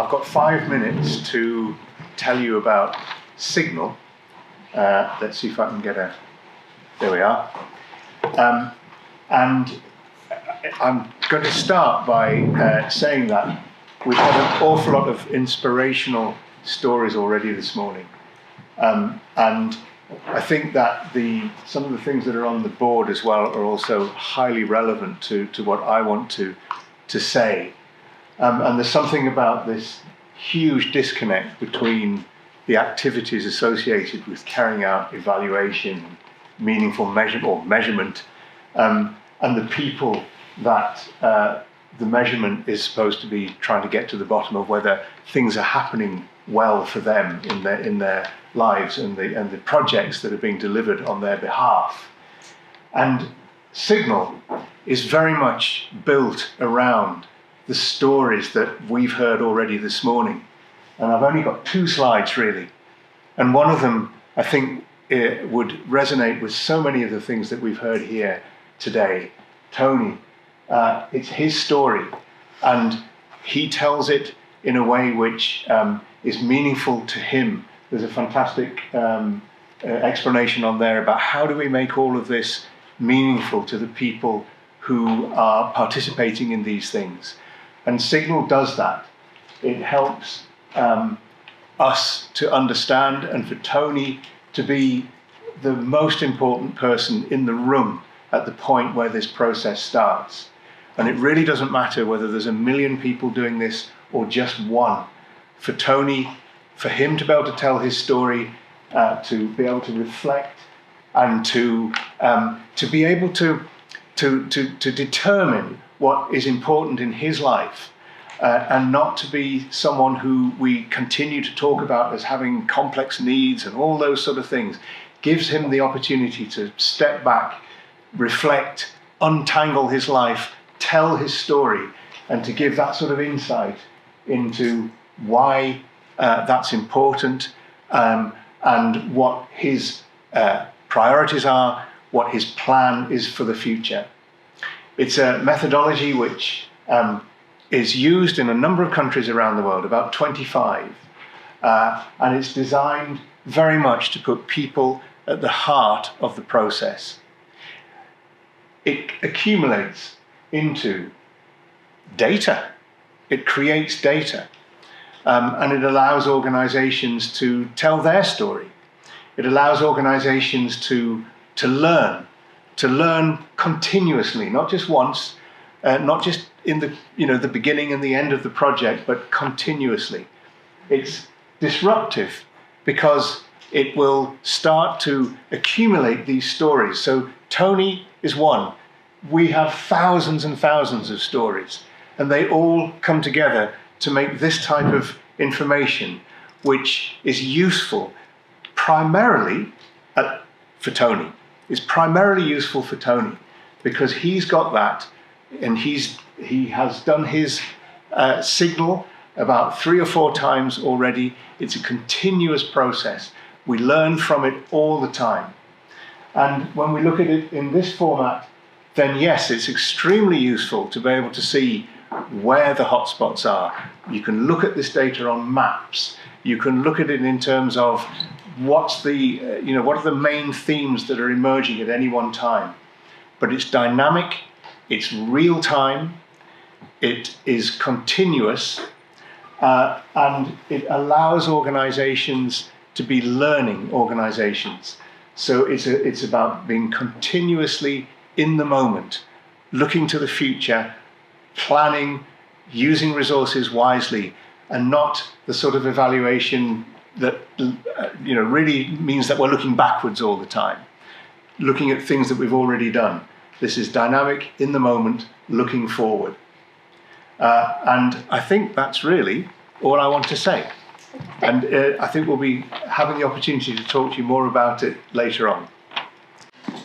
I've got 5 minutes to tell you about Signal. Let's see if I can get a... There we are. And I'm going to start by saying that we've had an awful lot of inspirational stories already this morning. And I think that some of the things that are on the board as well are also highly relevant to what I want to say. And there's something about this huge disconnect between the activities associated with carrying out evaluation, meaningful measurement, and the people that the measurement is supposed to be trying to get to the bottom of whether things are happening well for them in their lives and the projects that are being delivered on their behalf. And Signal is very much built around the stories that we've heard already this morning. And I've only got 2 slides really. And one of them, I think, would resonate with so many of the things that we've heard here today. Tony, it's his story, and he tells it in a way which is meaningful to him. There's a fantastic explanation on there about how do we make all of this meaningful to the people who are participating in these things. And Signal does that. It helps us to understand, and for Tony to be the most important person in the room at the point where this process starts. And it really doesn't matter whether there's 1 million people doing this or just one. For Tony, for him to be able to tell his story, to be able to reflect, and to be able to determine what is important in his life, and not to be someone who we continue to talk about as having complex needs and all those sort of things, gives him the opportunity to step back, reflect, untangle his life, tell his story, and to give that sort of insight into why that's important, and what his priorities are, what his plan is for the future. It's a methodology which is used in a number of countries around the world, about 25, and it's designed very much to put people at the heart of the process. It accumulates into data. It creates data, and it allows organizations to tell their story. It allows organizations to learn continuously, not just once, not just in the beginning and the end of the project, but continuously. It's disruptive because it will start to accumulate these stories. So Tony is one. We have thousands and thousands of stories, and they all come together to make this type of information, which is useful primarily for Tony. It's primarily useful for Tony because he's got that, and he has done his Signal about 3 or 4 times already. It's a continuous process. We learn from it all the time. And when we look at it in this format, then yes, it's extremely useful to be able to see where the hotspots are. You can look at this data on maps. You can look at it in terms of what are the main themes that are emerging at any one time. But it's dynamic, it's real time, it is continuous, and it allows organizations to be learning organizations. So it's about being continuously in the moment, looking to the future, planning, using resources wisely, and not the sort of evaluation that really means that we're looking backwards all the time, looking at things that we've already done. This is dynamic, in the moment, looking forward. And I think that's really all I want to say. And I think we'll be having the opportunity to talk to you more about it later on.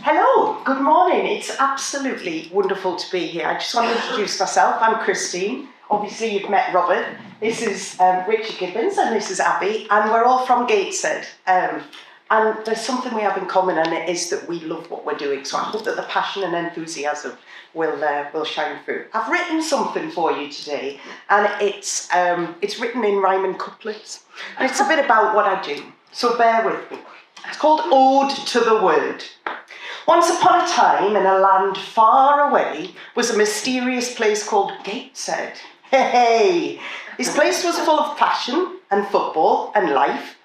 Hello, good morning. It's absolutely wonderful to be here. I just want to introduce myself. I'm Christine. Obviously, you've met Robert. This is Richard Gibbons and this is Abby, and we're all from Gateshead. And there's something we have in common, and it is that we love what we're doing. So I hope that the passion and enthusiasm will shine through. I've written something for you today, and it's written in rhyme and couplets, and it's a bit about what I do. So bear with me. It's called Ode to the Word. Once upon a time, in a land far away, was a mysterious place called Gateshead. Hey! This place was full of passion and football and life,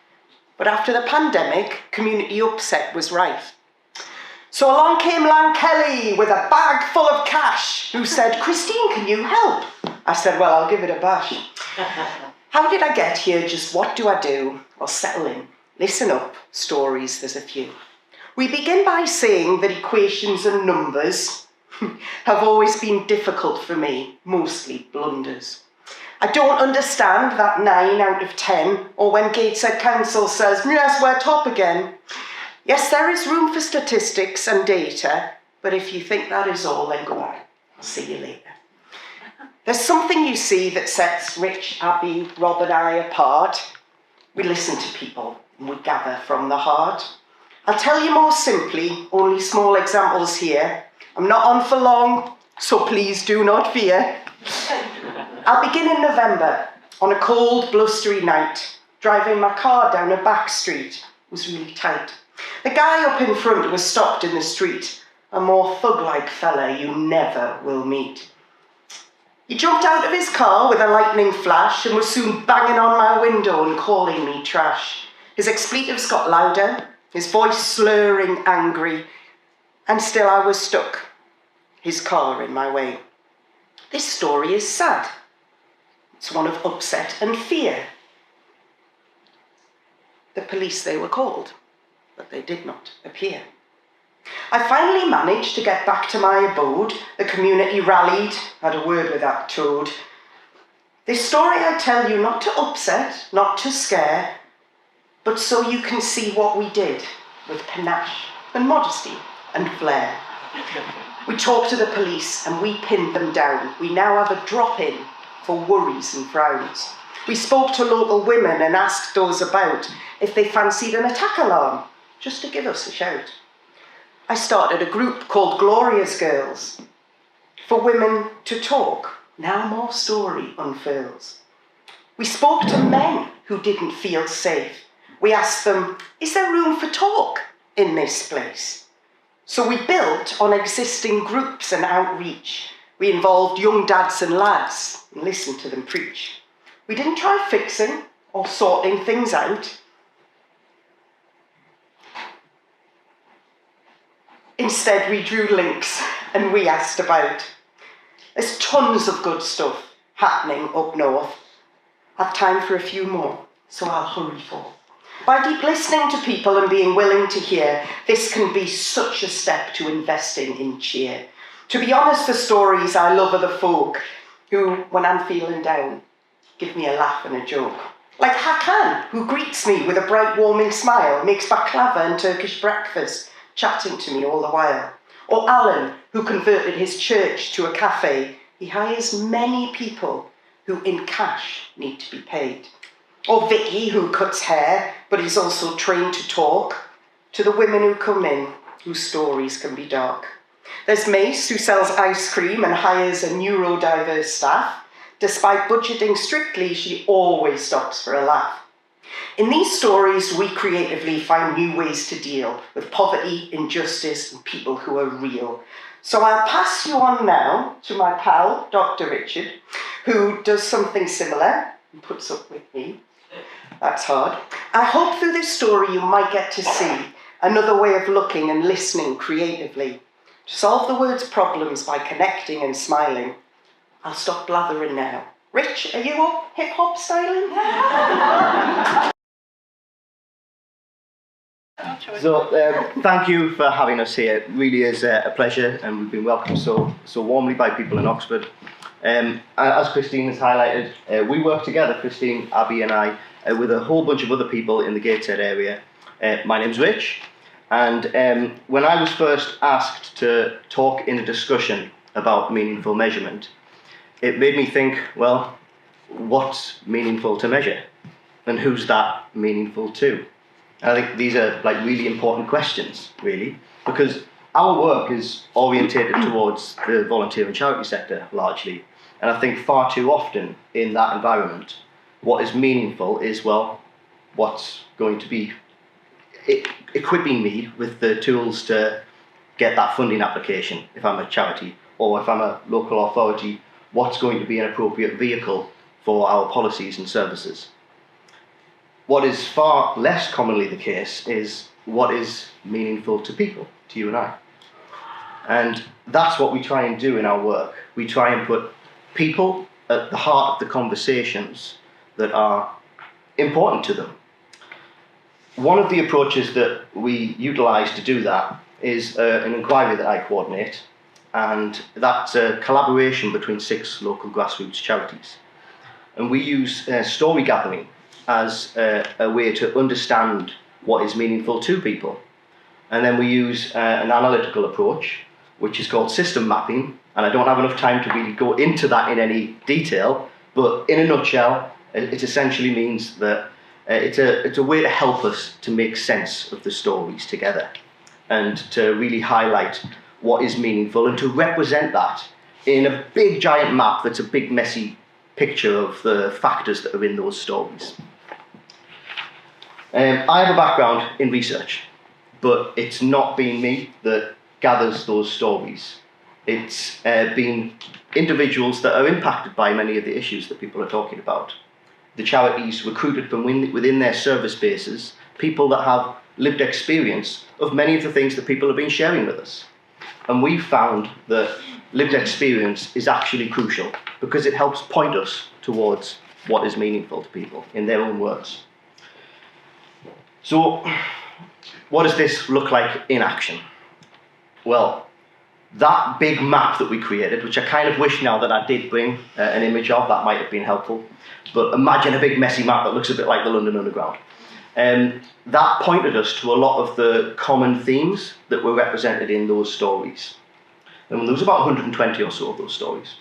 but after the pandemic, community upset was rife. So along came Lan Kelly with a bag full of cash, who said, "Christine, can you help?" I said, "Well, I'll give it a bash." How did I get here? Just what do I do? Well, settle in. Listen up. Stories, there's a few. We begin by saying that equations and numbers have always been difficult for me, mostly blunders. I don't understand that 9 out of 10, or when Gateshead Council says, "Yes, we're top again." Yes, there is room for statistics and data, but if you think that is all, then go on. I'll see you later. There's something, you see, that sets Rich, Abby, Rob and I apart. We listen to people and we gather from the heart. I'll tell you more simply, only small examples here. I'm not on for long, so please do not fear. I'll begin in November, on a cold, blustery night, driving my car down a back street. It was really tight. The guy up in front was stopped in the street, a more thug-like fella you never will meet. He jumped out of his car with a lightning flash and was soon banging on my window and calling me trash. His expletives got louder, his voice slurring, angry, and still I was stuck, his car in my way. This story is sad. It's one of upset and fear. The police, they were called, but they did not appear. I finally managed to get back to my abode. The community rallied, had a word with that toad. This story I tell you not to upset, not to scare, but so you can see what we did with panache and modesty and flair. We talked to the police and we pinned them down. We now have a drop-in for worries and frowns. We spoke to local women and asked those about if they fancied an attack alarm, just to give us a shout. I started a group called Gloria's Girls, for women to talk. Now more story unfurls. We spoke to men who didn't feel safe. We asked them, is there room for talk in this place? So we built on existing groups and outreach. We involved young dads and lads and listened to them preach. We didn't try fixing or sorting things out. Instead, we drew links and we asked about. There's tons of good stuff happening up north. I've time for a few more, so I'll hurry forth. By deep listening to people and being willing to hear, this can be such a step to investing in cheer. To be honest, the stories I love are the folk who, when I'm feeling down, give me a laugh and a joke. Like Hakan, who greets me with a bright, warming smile, makes baklava and Turkish breakfast, chatting to me all the while. Or Alan, who converted his church to a cafe. He hires many people who in cash need to be paid. Or Vicky, who cuts hair, but is also trained to talk. To the women who come in, whose stories can be dark. There's Mace, who sells ice cream and hires a neurodiverse staff. Despite budgeting strictly, she always stops for a laugh. In these stories, we creatively find new ways to deal with poverty, injustice, and people who are real. So I'll pass you on now to my pal, Dr. Richard, who does something similar and puts up with me. That's hard. I hope through this story you might get to see another way of looking and listening creatively. To solve the world's problems by connecting and smiling. I'll stop blathering now. Rich, are you up hip-hop styling? So, thank you for having us here. It really is a pleasure, and we've been welcomed so warmly by people in Oxford. As Christine has highlighted, we work together, Christine, Abby and I, with a whole bunch of other people in the Gateshead area. My name's Rich, and when I was first asked to talk in a discussion about meaningful measurement, it made me think, well, what's meaningful to measure? And who's that meaningful to? And I think these are like really important questions, really, because our work is orientated towards the volunteer and charity sector largely. And I think far too often in that environment, what is meaningful is, well, what's going to be equipping me with the tools to get that funding application if I'm a charity, or if I'm a local authority, what's going to be an appropriate vehicle for our policies and services. What is far less commonly the case is what is meaningful to people, to you and I. And that's what we try and do in our work. We try and put people at the heart of the conversations that are important to them. One of the approaches that we utilise to do that is an inquiry that I coordinate, and that's a collaboration between 6 local grassroots charities. And we use story gathering as a way to understand what is meaningful to people. And then we use an analytical approach, which is called system mapping. And I don't have enough time to really go into that in any detail, but in a nutshell, it essentially means that it's a way to help us to make sense of the stories together and to really highlight what is meaningful and to represent that in a big giant map that's a big messy picture of the factors that are in those stories. I have a background in research, but it's not been me that gathers those stories. It's been individuals that are impacted by many of the issues that people are talking about. The charities recruited from within their service bases, people that have lived experience of many of the things that people have been sharing with us. And we've found that lived experience is actually crucial because it helps point us towards what is meaningful to people in their own words. So, what does this look like in action? Well, that big map that we created, which I kind of wish now that I did bring an image of, that might have been helpful. But imagine a big messy map that looks a bit like the London Underground. That pointed us to a lot of the common themes that were represented in those stories. And there was about 120 or so of those stories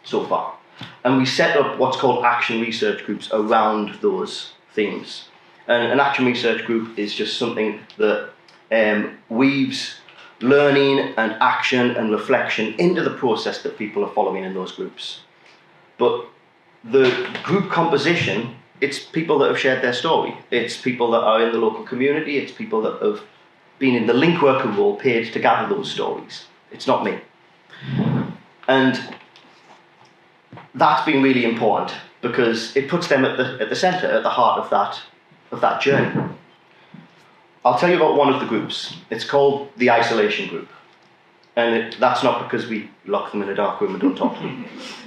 so far. And we set up what's called action research groups around those themes. And an action research group is just something that weaves learning and action and reflection into the process that people are following in those groups. But the group composition, it's people that have shared their story. It's people that are in the local community. It's people that have been in the link worker role paid to gather those stories. It's not me. And that's been really important because it puts them at the centre, at the heart of that journey. I'll tell you about one of the groups. It's called the Isolation Group. And that's not because we lock them in a dark room and don't talk to them.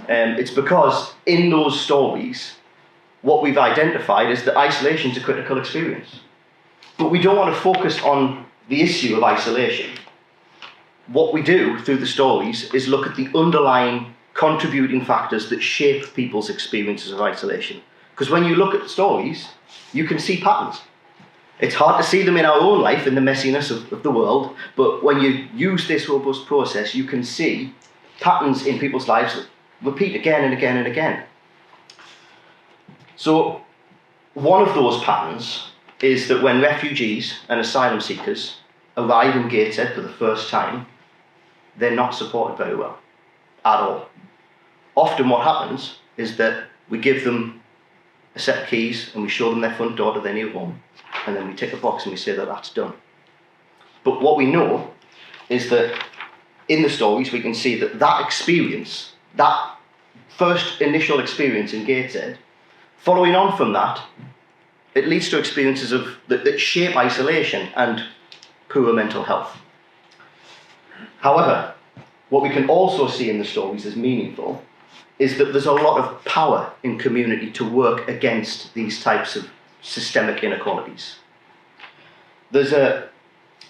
It's because in those stories, what we've identified is that isolation is a critical experience. But we don't want to focus on the issue of isolation. What we do through the stories is look at the underlying contributing factors that shape people's experiences of isolation. Because when you look at the stories, you can see patterns. It's hard to see them in our own life, in the messiness of the world, but when you use this robust process, you can see patterns in people's lives that repeat again and again and again. So, one of those patterns is that when refugees and asylum seekers arrive in Gateshead for the first time, they're not supported very well, at all. Often what happens is that we give them a set of keys and we show them their front door to their new home, and then we tick a box and we say that that's done. But what we know is that in the stories we can see that that experience, that first initial experience in Gateshead, following on from that, it leads to experiences that shape isolation and poor mental health. However, what we can also see in the stories as meaningful is that there's a lot of power in community to work against these types of systemic inequalities. There's a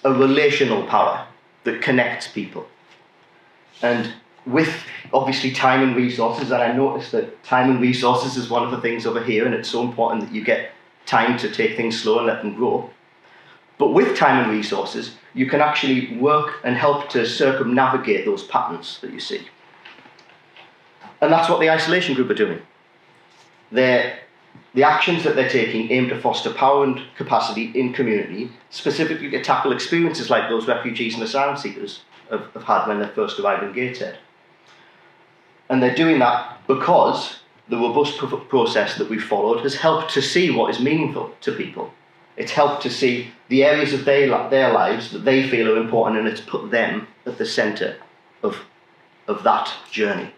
relational power that connects people. And with obviously time and resources, and I noticed that time and resources is one of the things over here, and it's so important that you get time to take things slow and let them grow. But with time and resources, you can actually work and help to circumnavigate those patterns that you see. And that's what the Isolation Group are doing. They're the actions that they're taking aim to foster power and capacity in community, specifically to tackle experiences like those refugees and asylum seekers have had when they first arrived in Gateshead. And they're doing that because the robust process that we've followed has helped to see what is meaningful to people. It's helped to see the areas of their lives that they feel are important, and it's put them at the centre of that journey.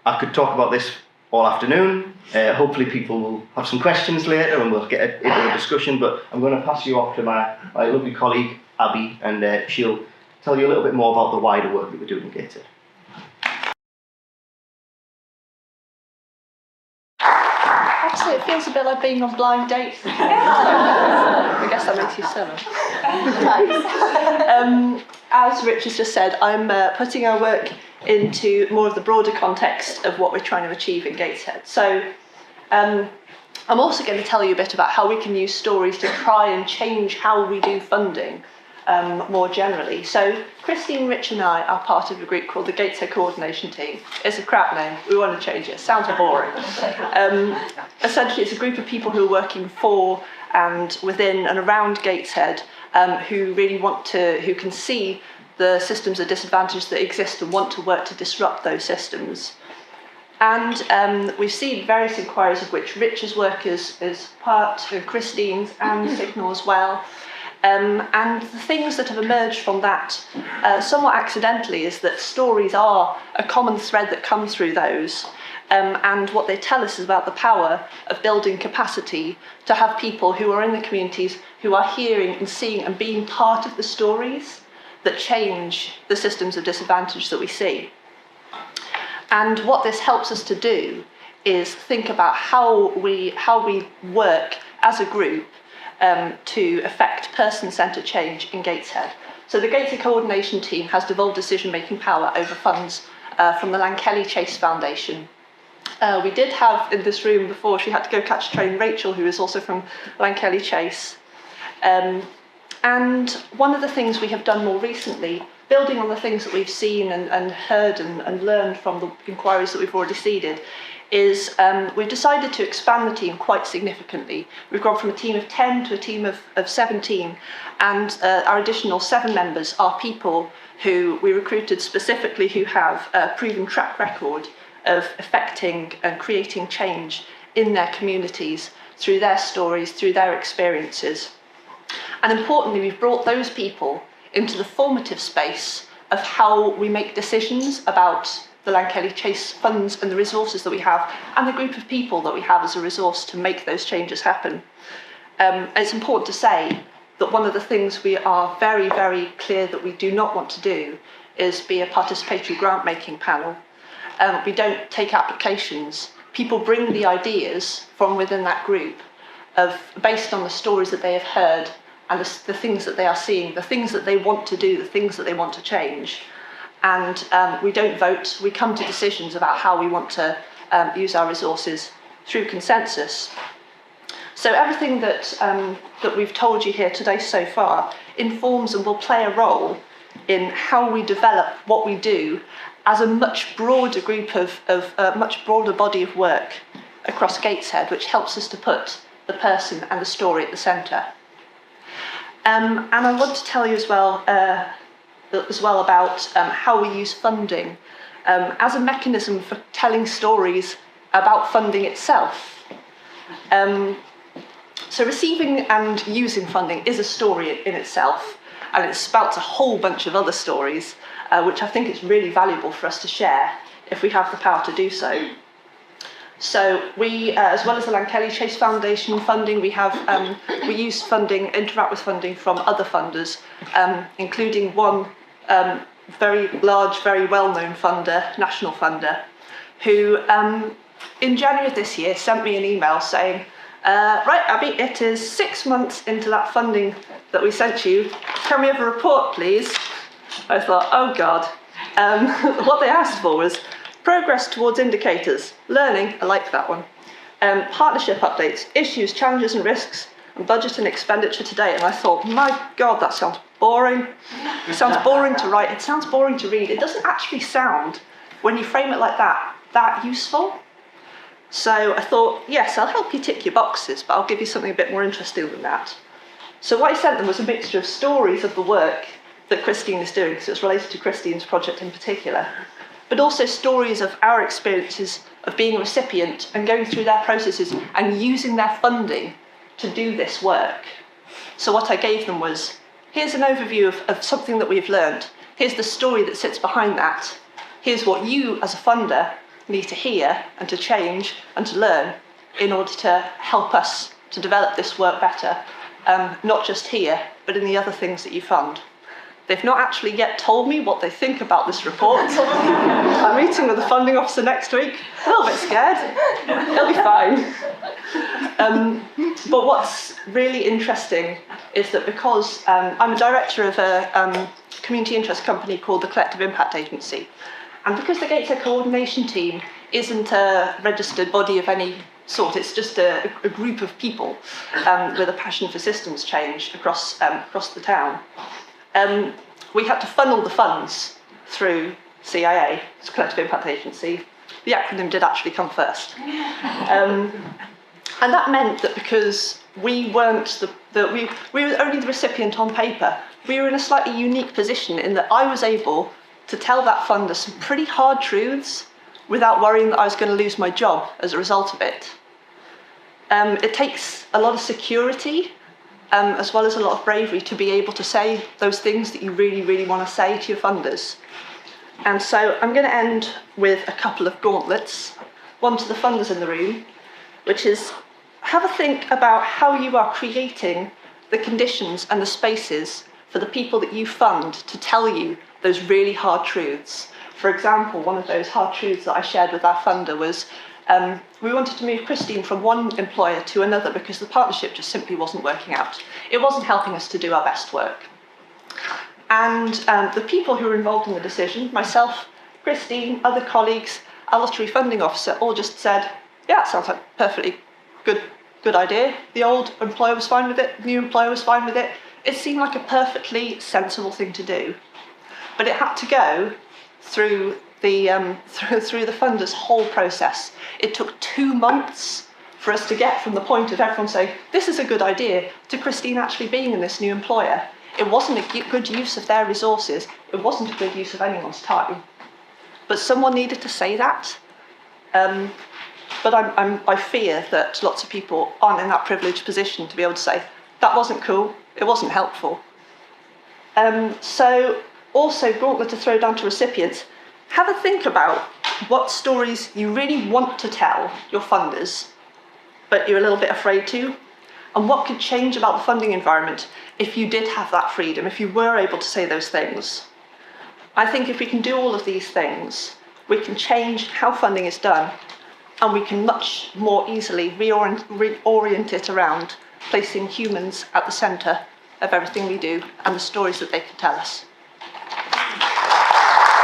I could talk about this all afternoon. Hopefully people will have some questions later and we'll get into a discussion, but I'm going to pass you off to my lovely colleague Abby, and she'll tell you a little bit more about the wider work that we're doing in Gateshead. Actually, it feels a bit like being on blind date. I guess that makes you 7. As Rich has just said, I'm putting our work into more of the broader context of what we're trying to achieve in Gateshead. So I'm also going to tell you a bit about how we can use stories to try and change how we do funding more generally. So Christine, Rich and I are part of a group called the Gateshead Coordination Team. It's a crap name, we want to change it, sounds boring. Essentially it's a group of people who are working for and within and around Gateshead who really who can see the systems of disadvantage that exist and want to work to disrupt those systems. And we've seen various inquiries of which Rich's work is part of Christine's and Signal as well. And the things that have emerged from that, somewhat accidentally, is that stories are a common thread that comes through those. And what they tell us is about the power of building capacity to have people who are in the communities who are hearing and seeing and being part of the stories that change the systems of disadvantage that we see. And what this helps us to do is think about how we work as a group to affect person-centred change in Gateshead. So the Gateshead Coordination Team has devolved decision-making power over funds from the Lankelly Chase Foundation. We did have in this room before she had to go catch a train, Rachel, who is also from Lankelly Chase. And one of the things we have done more recently, building on the things that we've seen and heard and learned from the inquiries that we've already seeded, is we've decided to expand the team quite significantly. We've gone from a team of 10 to a team of 17, and our additional 7 members are people who we recruited specifically who have a proven track record of affecting and creating change in their communities through their stories, through their experiences. And importantly, we've brought those people into the formative space of how we make decisions about the Lankelly Chase funds and the resources that we have, and the group of people that we have as a resource to make those changes happen. It's important to say that one of the things we are very, very clear that we do not want to do is be a participatory grant-making panel. We don't take applications. People bring the ideas from within that group based on the stories that they have heard and the things that they are seeing, the things that they want to do, the things that they want to change. And we don't vote, we come to decisions about how we want to use our resources through consensus. So everything that we've told you here today so far informs and will play a role in how we develop what we do as a much broader group of a much broader body of work across Gateshead, which helps us to put the person and the story at the centre. And I want to tell you as well about how we use funding as a mechanism for telling stories about funding itself. So receiving and using funding is a story in itself, and it spouts a whole bunch of other stories, which I think is really valuable for us to share if we have the power to do so. So we, as well as the Lankelly Chase Foundation funding, we use funding, interact with funding from other funders, including one very large, very well-known funder, national funder, who in January of this year sent me an email saying, right, Abby, it is 6 months into that funding that we sent you. Can we have a report, please? I thought, oh God. What they asked for was progress towards indicators, learning, I like that one, partnership updates, issues, challenges and risks, and budget and expenditure today. And I thought, my God, that sounds boring. It sounds boring to write, it sounds boring to read. It doesn't actually sound, when you frame it like that useful. So I thought, yes, I'll help you tick your boxes, but I'll give you something a bit more interesting than that. So what I sent them was a mixture of stories of the work that Christine is doing, because it's related to Christine's project in particular, but also stories of our experiences of being a recipient and going through their processes and using their funding to do this work. So what I gave them was, here's an overview of something that we've learned. Here's the story that sits behind that. Here's what you, as a funder, need to hear and to change and to learn in order to help us to develop this work better, not just here, but in the other things that you fund. They've not actually yet told me what they think about this report. I'm meeting with the funding officer next week. A little bit scared. It'll be fine. But what's really interesting is that because I'm a director of a community interest company called the Collective Impact Agency, and because the Gateshead Coordination Team isn't a registered body of any sort, it's just a group of people with a passion for systems change across the town. We had to funnel the funds through CIA, it's a Collective Impact Agency. The acronym did actually come first. And that meant that because we weren't we were only the recipient on paper, we were in a slightly unique position in that I was able to tell that funder some pretty hard truths without worrying that I was going to lose my job as a result of it. It takes a lot of security as well as a lot of bravery to be able to say those things that you really, really want to say to your funders. And so I'm going to end with a couple of gauntlets, one to the funders in the room, which is have a think about how you are creating the conditions and the spaces for the people that you fund to tell you those really hard truths. For example, one of those hard truths that I shared with our funder was we wanted to move Christine from one employer to another because the partnership just simply wasn't working out. It wasn't helping us to do our best work. And the people who were involved in the decision, myself, Christine, other colleagues, our lottery funding officer, all just said, yeah, it sounds like a perfectly good idea. The old employer was fine with it, the new employer was fine with it. It seemed like a perfectly sensible thing to do. But it had to go through the funders' whole process. It took 2 months for us to get from the point of everyone saying, this is a good idea, to Christine actually being in this new employer. It wasn't a good use of their resources. It wasn't a good use of anyone's time. But someone needed to say that. But I fear that lots of people aren't in that privileged position to be able to say, that wasn't cool, it wasn't helpful. So also, gauntlet to throw down to recipients, have a think about what stories you really want to tell your funders, but you're a little bit afraid to, and what could change about the funding environment if you did have that freedom, if you were able to say those things. I think if we can do all of these things, we can change how funding is done, and we can much more easily reorient it around placing humans at the centre of everything we do and the stories that they can tell us.